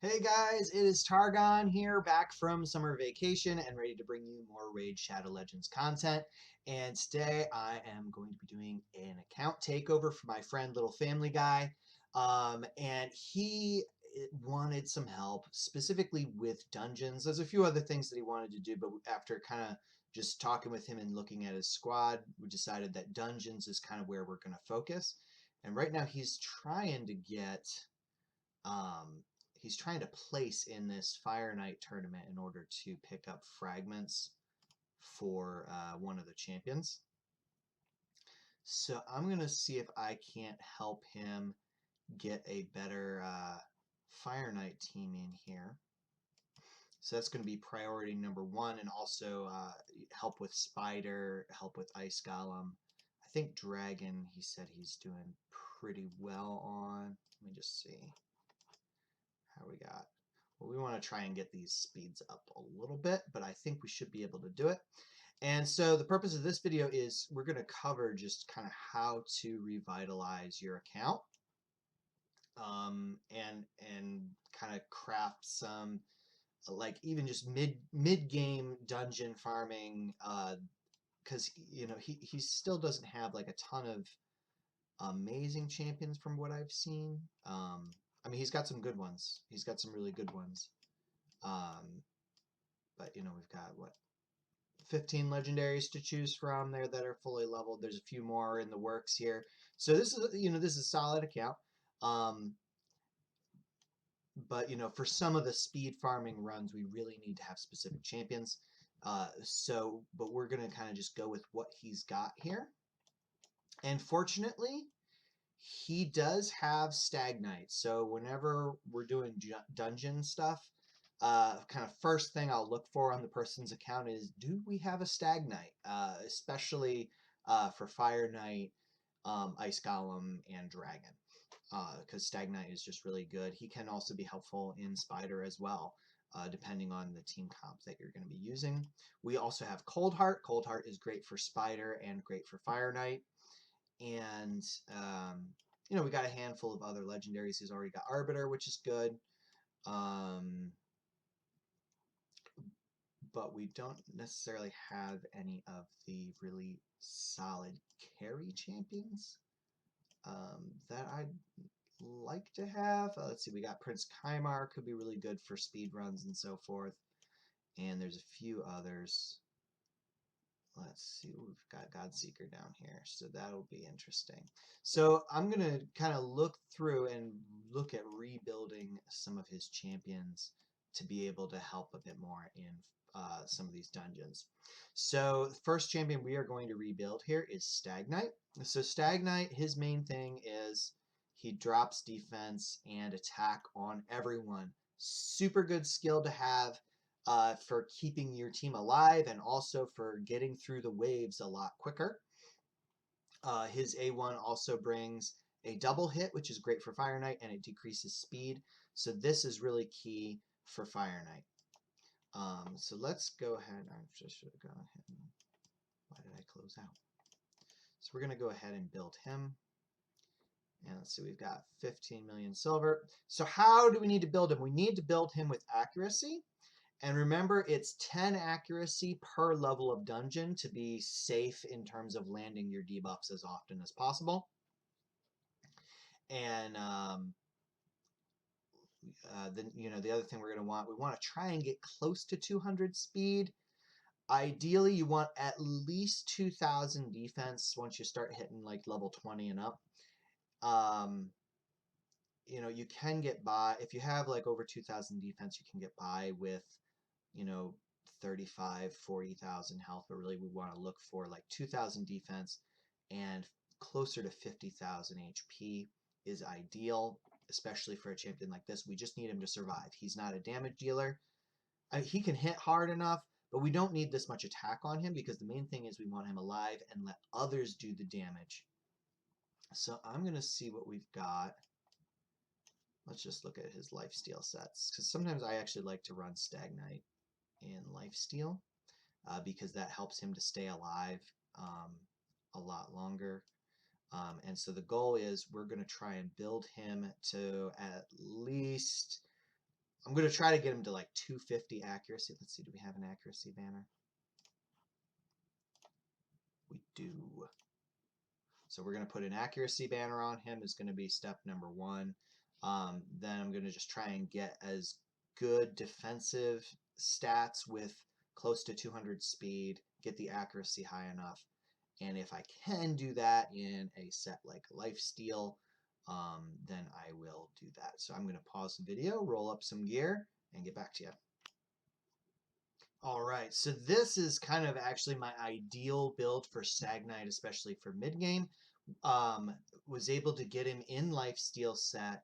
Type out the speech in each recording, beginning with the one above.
Hey guys, it is Targon here, back from summer vacation and ready to bring you more Raid Shadow Legends content. And today I am going to be doing an account takeover for my friend Little Family Guy. And he wanted some help, specifically with dungeons. There's a few other things that he wanted to do, but after kind of just talking with him and looking at his squad, we decided that dungeons is kind of where we're going to focus. And right now he's trying to get um, he's trying to place in this Fire Knight tournament in order to pick up fragments for one of the champions. So I'm going to see if I can't help him get a better Fire Knight team in here. So that's going to be priority number one, and also help with Spider, help with Ice Golem. I think Dragon, he said he's doing pretty well on. Let me just see how we got. Well, we want to try and get these speeds up a little bit, but I think we should be able to do it. And so the purpose of this video is we're going to cover just kind of how to revitalize your account, and kind of craft some like even just mid game dungeon farming, because he still doesn't have like a ton of amazing champions from what I've seen. I mean, he's got some good ones. He's got some really good ones. Um, but we've got what, 15 legendaries to choose from there that are fully leveled. There's a few more in the works here. So this is a solid account. Um, but for some of the speed farming runs, we really need to have specific champions. But we're gonna kind of just go with what he's got here. And fortunately, he does have Stag Knight. So whenever we're doing dungeon stuff, kind of first thing I'll look for on the person's account is, do we have a Stag Knight? Especially for Fire Knight, Ice Golem, and Dragon. Because Stag Knight is just really good. He can also be helpful in Spider as well, depending on the team comp that you're going to be using. We also have Cold Heart. Cold Heart is great for Spider and great for Fire Knight. And we got a handful of other legendaries. He's already got Arbiter, which is good. But we don't necessarily have any of the really solid carry champions that I'd like to have. Let's see, we got Prince Kymar, could be really good for speed runs and so forth. And there's a few others. Let's see, we've got Godseeker down here, so that'll be interesting. So I'm going to kind of look through and look at rebuilding some of his champions to be able to help a bit more in some of these dungeons. So the first champion we are going to rebuild here is Stag Knight. So Stag Knight, his main thing is he drops defense and attack on everyone. Super good skill to have for keeping your team alive and also for getting through the waves a lot quicker. His A1 also brings a double hit, which is great for Fire Knight, and it decreases speed. So this is really key for Fire Knight. So let's go ahead. I just should have gone ahead. Why did I close out? So we're going to go ahead and build him. And let's see, we've got 15 million silver. So how do we need to build him? We need to build him with accuracy. And remember, it's 10 accuracy per level of dungeon to be safe in terms of landing your debuffs as often as possible. And then, the other thing we want to try and get close to 200 speed. Ideally, you want at least 2,000 defense once you start hitting like level 20 and up. You can get by, if you have like over 2,000 defense, you can get by with 35, 40,000 health, but really we want to look for like 2,000 defense and closer to 50,000 HP is ideal, especially for a champion like this. We just need him to survive. He's not a damage dealer. He can hit hard enough, but we don't need this much attack on him because the main thing is we want him alive and let others do the damage. So I'm going to see what we've got. Let's just look at his lifesteal sets, because sometimes I actually like to run Stag Knight in lifesteal because that helps him to stay alive a lot longer. And so the goal is we're going to try and build him to at least I'm going to try to get him to like 250 accuracy. Let's see, do we have an accuracy banner? We do. So we're going to put an accuracy banner on him. Is going to be step number 1. Then I'm going to just try and get as good defensive stats with close to 200 speed, get the accuracy high enough. And if I can do that in a set like Lifesteal, then I will do that. So I'm going to pause the video, roll up some gear, and get back to you. All right, so this is kind of actually my ideal build for Stag Knight, especially for mid-game. Was able to get him in Lifesteal set,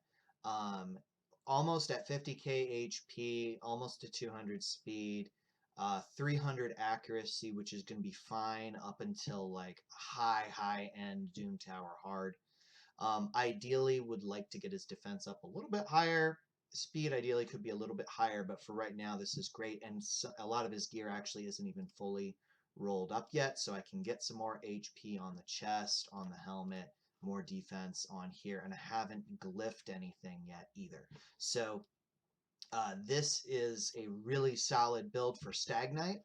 almost at 50k HP, almost to 200 speed, 300 accuracy, which is going to be fine up until like high end Doom Tower hard. Ideally would like to get his defense up a little bit higher. Speed ideally could be a little bit higher, but for right now this is great, and a lot of his gear actually isn't even fully rolled up yet, so I can get some more HP on the chest, on the helmet, more defense on here, and I haven't glyphed anything yet either. So this is a really solid build for Stag Knight,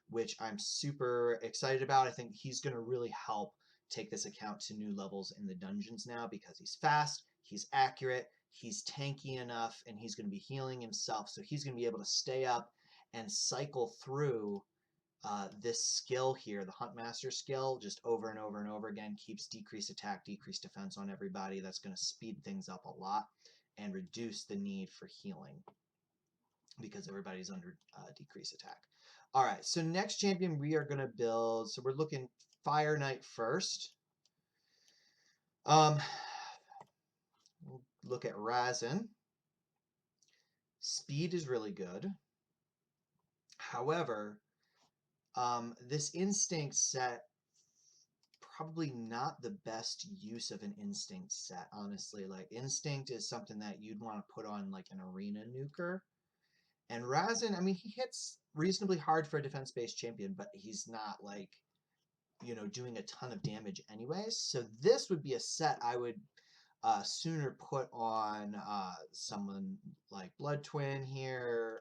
which I'm super excited about. I think he's going to really help take this account to new levels in the dungeons now because he's fast, he's accurate, he's tanky enough, and he's going to be healing himself. So he's going to be able to stay up and cycle through this skill here, the Huntmaster skill, just over and over and over again, keeps decreased attack, decreased defense on everybody. That's going to speed things up a lot and reduce the need for healing because everybody's under decreased attack. All right, so next champion we are going to build, so we're looking Fire Knight first. We'll look at Razin. Speed is really good. However, this instinct set, probably not the best use of an instinct set, honestly. Like, instinct is something that you'd want to put on like an arena nuker. And Razin, I mean, he hits reasonably hard for a defense-based champion, but he's not like, you know, doing a ton of damage anyways. So this would be a set I would sooner put on someone like Blood Twin here.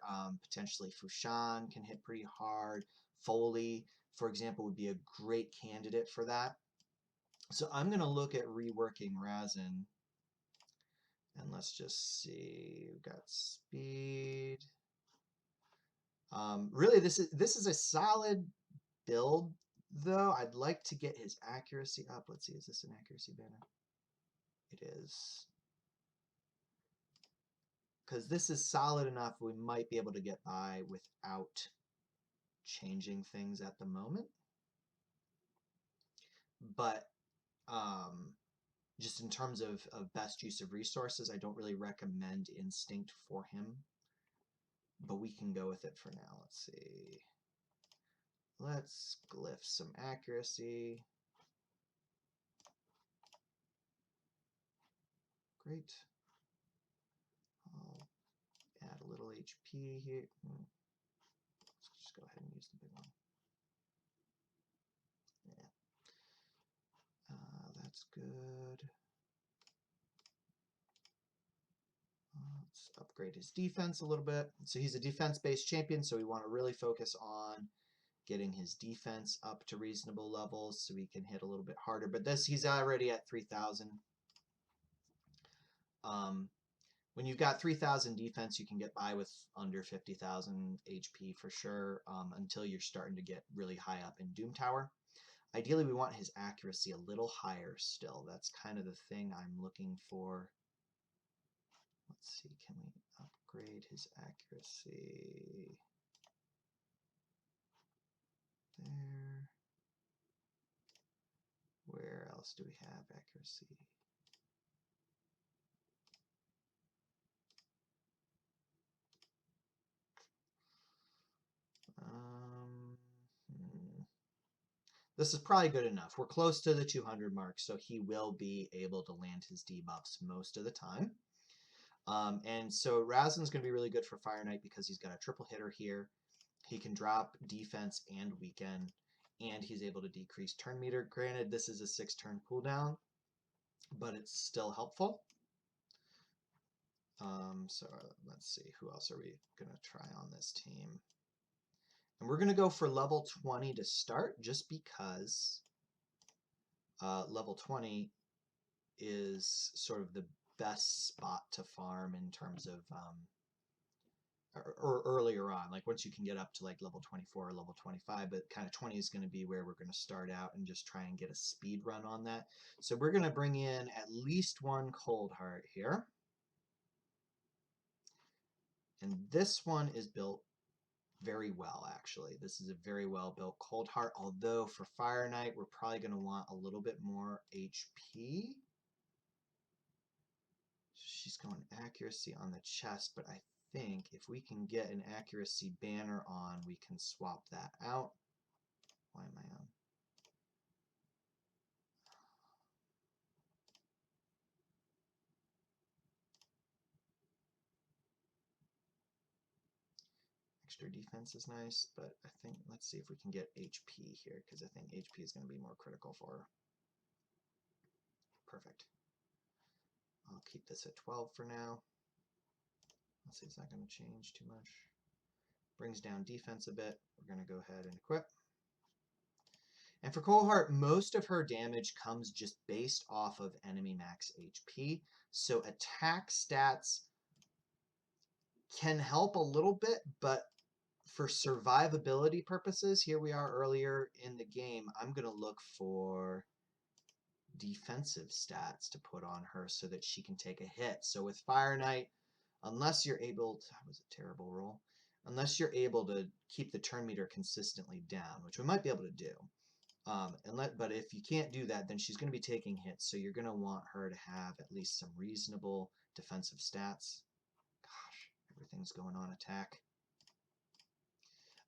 Potentially Fushan can hit pretty hard. Foley, for example, would be a great candidate for that. So I'm going to look at reworking Razin. And let's just see. We've got speed. Really, this is a solid build, though. I'd like to get his accuracy up. Let's see, is this an accuracy banner? It is. Because this is solid enough, we might be able to get by without changing things at the moment. But just in terms of best use of resources, I don't really recommend Instinct for him. But we can go with it for now. Let's see. Let's glyph some accuracy. Great. I'll add a little HP here. Let's just go ahead and use the big one. Yeah. That's good. Let's upgrade his defense a little bit. So he's a defense-based champion, so we want to really focus on getting his defense up to reasonable levels so we can hit a little bit harder. But this, he's already at 3,000. When you've got 3,000 defense, you can get by with under 50,000 HP for sure, until you're starting to get really high up in Doom Tower. Ideally, we want his accuracy a little higher still. That's kind of the thing I'm looking for. Let's see, can we upgrade his accuracy? There. Where else do we have accuracy? This is probably good enough. We're close to the 200 mark, so he will be able to land his debuffs most of the time. And so Razin's going to be really good for Fire Knight because he's got a triple hitter here. He can drop defense and weaken, and he's able to decrease turn meter. Granted, this is a 6-turn cooldown, but it's still helpful. So let's see, who else are we going to try on this team? And we're going to go for level 20 to start, just because level 20 is sort of the best spot to farm in terms of or earlier on, like once you can get up to like level 24 or level 25, but kind of 20 is going to be where we're going to start out and just try and get a speed run on that. So we're going to bring in at least one Cold Heart here. And this one is built very well, actually. This is a very well built Cold Heart, although for Fire Knight, we're probably going to want a little bit more HP. She's going accuracy on the chest, but I think if we can get an accuracy banner on, we can swap that out. Why am I on? Extra defense is nice, but I think, let's see if we can get HP here, because I think HP is going to be more critical for her. Perfect. I'll keep this at 12 for now. Let's see, it's not going to change too much. Brings down defense a bit. We're going to go ahead and equip. And for Cold Heart, most of her damage comes just based off of enemy max HP. So attack stats can help a little bit, but for survivability purposes, here we are earlier in the game, I'm going to look for defensive stats to put on her so that she can take a hit. So with Fire Knight, unless you're able to, that was a terrible roll, unless you're able to keep the turn meter consistently down, which we might be able to do. But if you can't do that, then she's going to be taking hits, so you're going to want her to have at least some reasonable defensive stats. Gosh, everything's going on attack.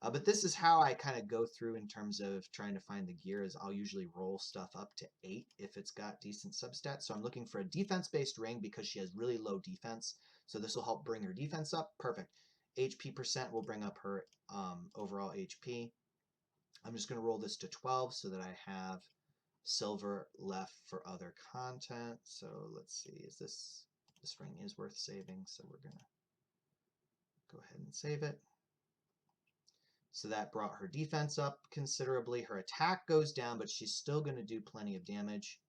But this is how I kind of go through in terms of trying to find the gear. Is I'll usually roll stuff up to 8 if it's got decent substats. So I'm looking for a defense-based ring because she has really low defense. So this will help bring her defense up. Perfect. HP percent will bring up her overall HP. I'm just going to roll this to 12 so that I have silver left for other content. So let's see, is this ring is worth saving, so we're going to go ahead and save it. So that brought her defense up considerably. Her attack goes down, but she's still going to do plenty of damage.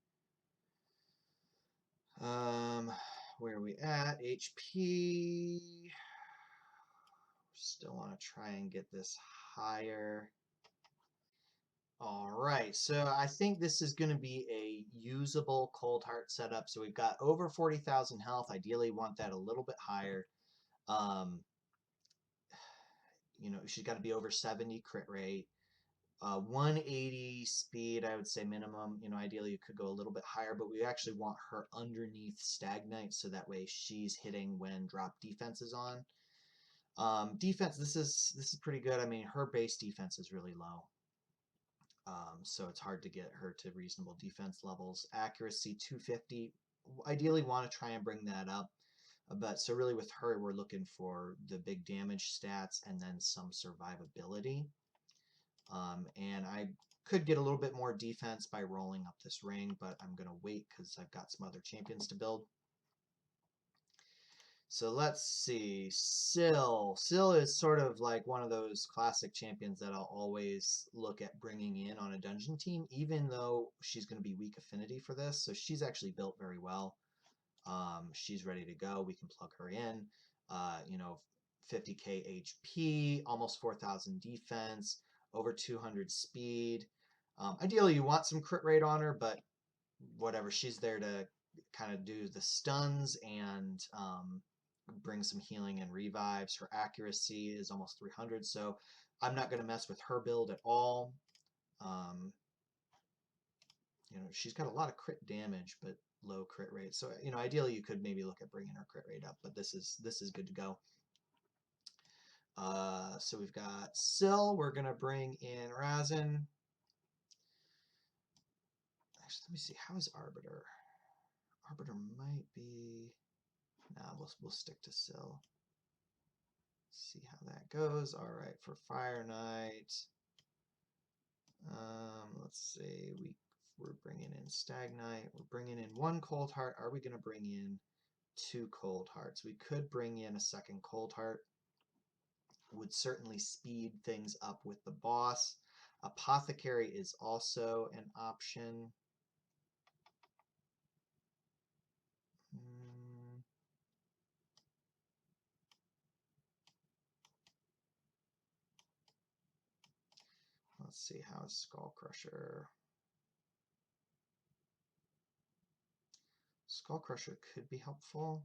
Where are we at? HP. Still want to try and get this higher. All right, so I think this is going to be a usable Cold Heart setup. So we've got over 40,000 health. Ideally, want that a little bit higher. She's got to be over 70 crit rate. 180 speed, I would say minimum. Ideally, you could go a little bit higher, but we actually want her underneath Stagnite, so that way she's hitting when drop defense is on. Defense, this is pretty good. I mean, her base defense is really low. So it's hard to get her to reasonable defense levels. Accuracy 250. Ideally want to try and bring that up. But so really with her, we're looking for the big damage stats and then some survivability. And I could get a little bit more defense by rolling up this ring, but I'm going to wait because I've got some other champions to build. So let's see. Syl. Syl is sort of like one of those classic champions that I'll always look at bringing in on a dungeon team, even though she's going to be weak affinity for this. So she's actually built very well. She's ready to go. We can plug her in. 50k HP, almost 4,000 defense, over 200 speed. Ideally, you want some crit rate on her, but whatever. She's there to kind of do the stuns and bring some healing and revives. Her accuracy is almost 300, so I'm not going to mess with her build at all. She's got a lot of crit damage, but low crit rate. So, ideally you could maybe look at bringing her crit rate up, but this is good to go. So we've got Syl. We're going to bring in Razin. Actually, let me see. How is Arbiter? Arbiter might be... Nah, we'll stick to Syl. See how that goes. All right, for Fire Knight. Let's see. We're bringing in Stagnite. We're bringing in one Cold Heart. Are we going to bring in 2 Cold Hearts. We could bring in a second Cold Heart. Would certainly speed things up with the boss. Apothecary is also an option. Let's see, how is Skull Crusher? Skull Crusher could be helpful.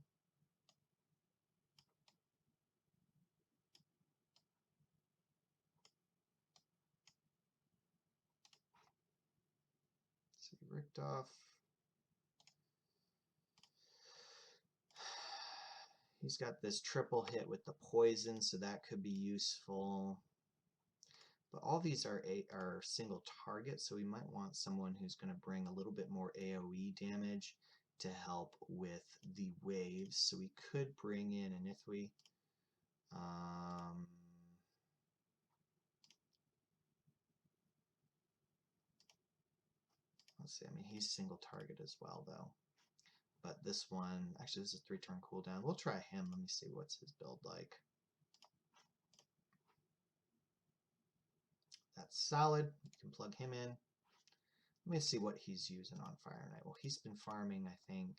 Let's see, Richtoff. He's got this triple hit with the poison, so that could be useful. But all these are single target, so we might want someone who's going to bring a little bit more AoE damage to help with the waves. So we could bring in an Ithwi. Let's see, I mean, he's single target as well, though. But this one, actually, this is a 3-turn cooldown. We'll try him. Let me see what's his build like. That's solid. You can plug him in. Let me see what he's using on Fire Knight. Well, he's been farming, I think,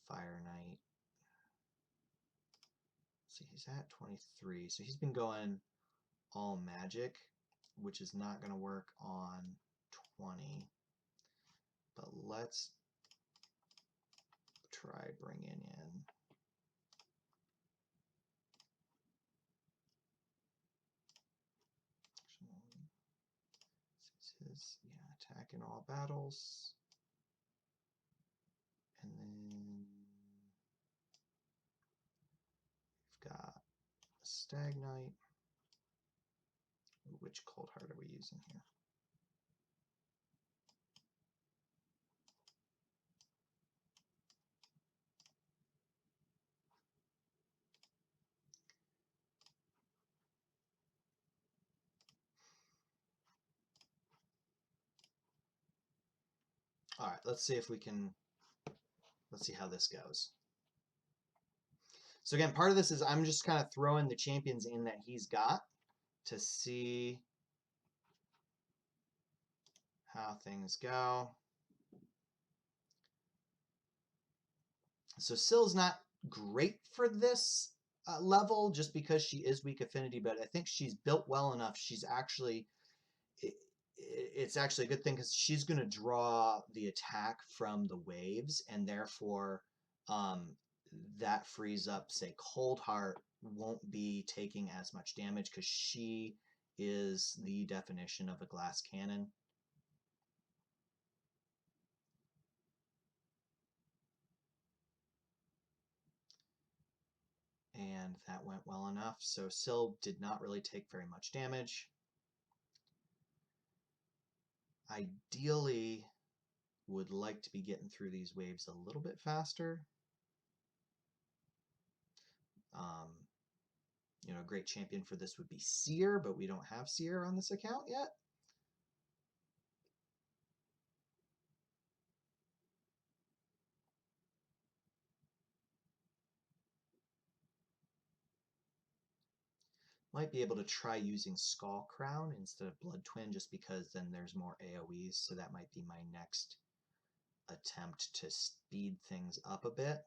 Fire Knight. See, he's at 23. So he's been going all magic, which is not going to work on 20. But let's try bringing in his, attack in all battles. And then we've got a Stag Knight. Which Cold Heart are we using here? All right, let's see if we can, let's see how this goes. So again, part of this is I'm just kind of throwing the champions in that he's got to see how things go. So Sill's not great for this level just because she is weak affinity, but I think she's built well enough. She's actually, it's actually a good thing because she's going to draw the attack from the waves, and therefore that frees up, say, Cold Heart won't be taking as much damage because she is the definition of a glass cannon. And that went well enough. So Sill did not really take very much damage. Ideally, would like to be getting through these waves a little bit faster. You know, a great champion for this would be Seer, but we don't have Seer on this account yet. Might be able to try using Skull Crown instead of Blood Twin just because then there's more AoEs, so that might be my next attempt to speed things up a bit.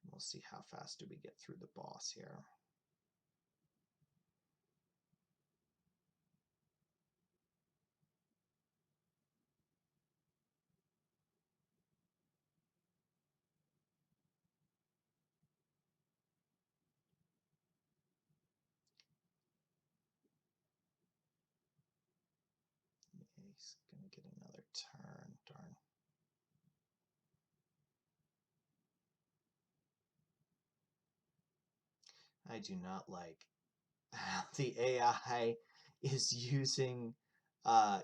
We'll see how fast do we get through the boss here. He's going to get another turn. Darn. I do not like how the AI is using,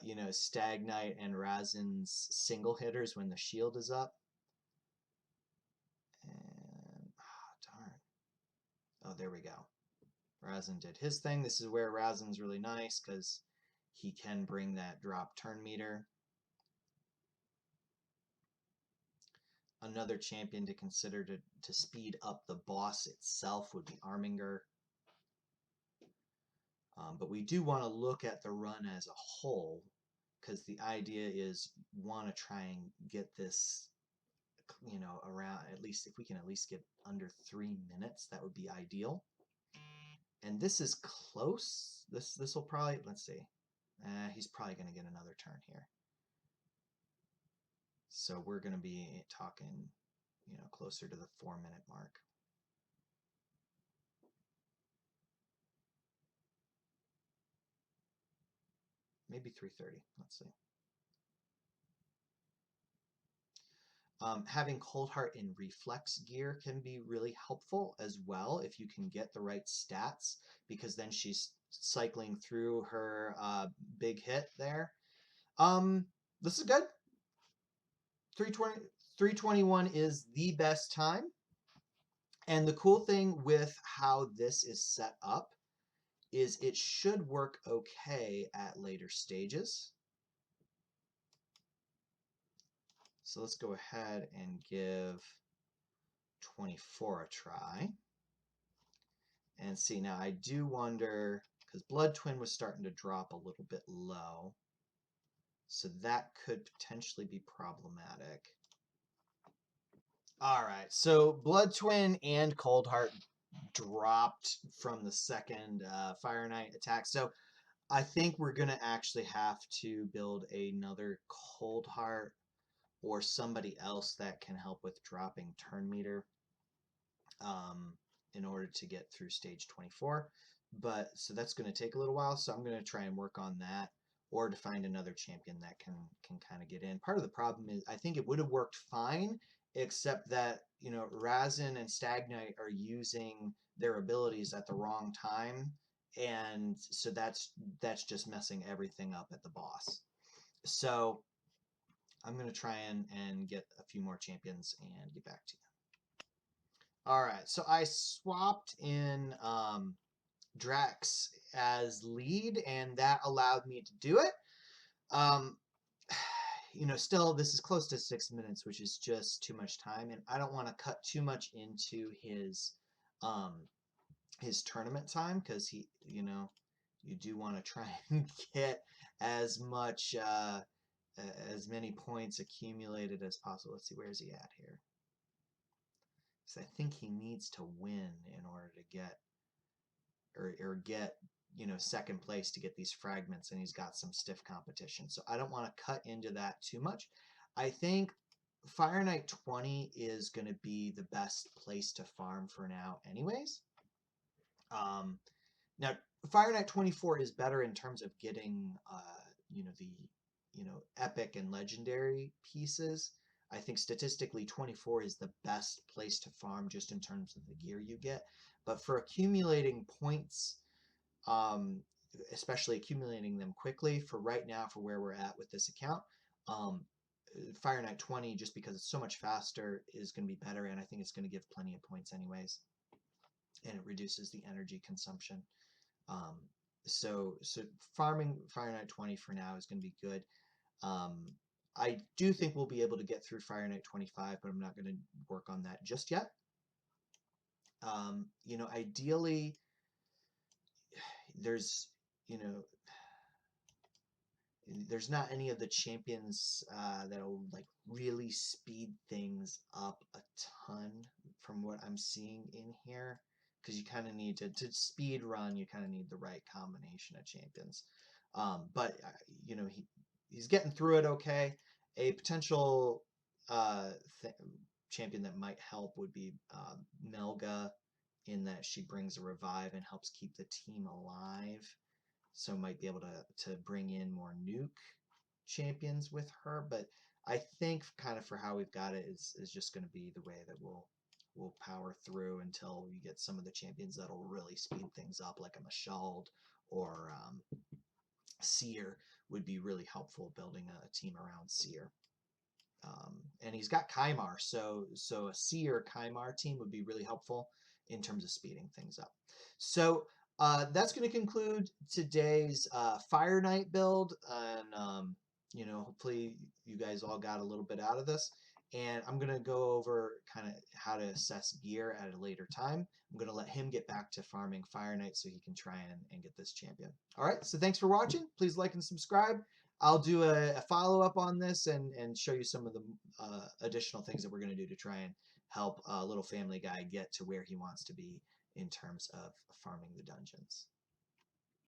you know, Stag Knight and Razen's single hitters when the shield is up. And, darn. Oh, there we go. Razin did his thing. This is where Razin's really nice because he can bring that drop turn meter. Another champion to consider to speed up the boss itself would be Arminger. But we do want to look at the run as a whole because the idea is want to try and get this, around, at least if we can at least get under 3 minutes, that would be ideal. And this is close. This will probably, let's see. He's probably going to get another turn here. So we're going to be talking, closer to the 4-minute mark. Maybe 3:30. Let's see. Having Cold Heart in reflex gear can be really helpful as well if you can get the right stats, because then she's cycling through her big hit there. This is good. 320, 321 is the best time. And the cool thing with how this is set up is it should work okay at later stages. So let's go ahead and give 24 a try. And see, now I do wonder, because Blood Twin was starting to drop a little bit low, so that could potentially be problematic. All right, so Blood Twin and Cold Heart dropped from the second Fire Knight attack. So I think we're going to actually have to build another Cold Heart or somebody else that can help with dropping turn meter in order to get through stage 24. But so that's going to take a little while. So I'm going to try and work on that, or to find another champion that can kind of get in. Part of the problem is I think it would have worked fine, except that Razin and Stagnite are using their abilities at the wrong time, and so that's just messing everything up at the boss. So I'm going to try and get a few more champions and get back to you. All right, so I swapped in Drax as lead, and that allowed me to do it. Still, this is close to 6 minutes, which is just too much time, and I don't want to cut too much into his tournament time, because you do want to try and get as much as many points accumulated as possible. Let's see, where is he at here? Because I think he needs to win in order to get or get second place to get these fragments, and he's got some stiff competition. So I don't want to cut into that too much. I think Fire Knight 20 is going to be the best place to farm for now anyways. Now Fire Knight 24 is better in terms of getting the epic and legendary pieces. I think statistically 24 is the best place to farm just in terms of the gear you get. But for accumulating points, especially accumulating them quickly, for right now, for where we're at with this account, Fire Knight 20, just because it's so much faster, is going to be better, and I think it's going to give plenty of points anyways, and it reduces the energy consumption. So farming Fire Knight 20 for now is going to be good. I do think we'll be able to get through Fire Knight 25, but I'm not going to work on that just yet. Ideally, there's not any of the champions that'll like really speed things up a ton from what I'm seeing in here, because you kind of need to speed run, you kind of need the right combination of champions. But he's getting through it okay. A potential champion that might help would be Melga, in that she brings a revive and helps keep the team alive. So might be able to bring in more nuke champions with her. But I think kind of for how we've got it is just going to be the way that we'll power through until we get some of the champions that'll really speed things up, like a Mashald or Seer would be really helpful, building a team around Seer. And he's got Kymar, so a Seer Kymar team would be really helpful in terms of speeding things up. So That's going to conclude today's Fire Knight build, and hopefully you guys all got a little bit out of this. And I'm going to go over kind of how to assess gear at a later time. I'm going to let him get back to farming Fire Knight so he can try and get this champion. All right, so thanks for watching. Please like and subscribe. I'll do a follow-up on this and show you some of the additional things that we're going to do to try and help little family guy get to where he wants to be in terms of farming the dungeons.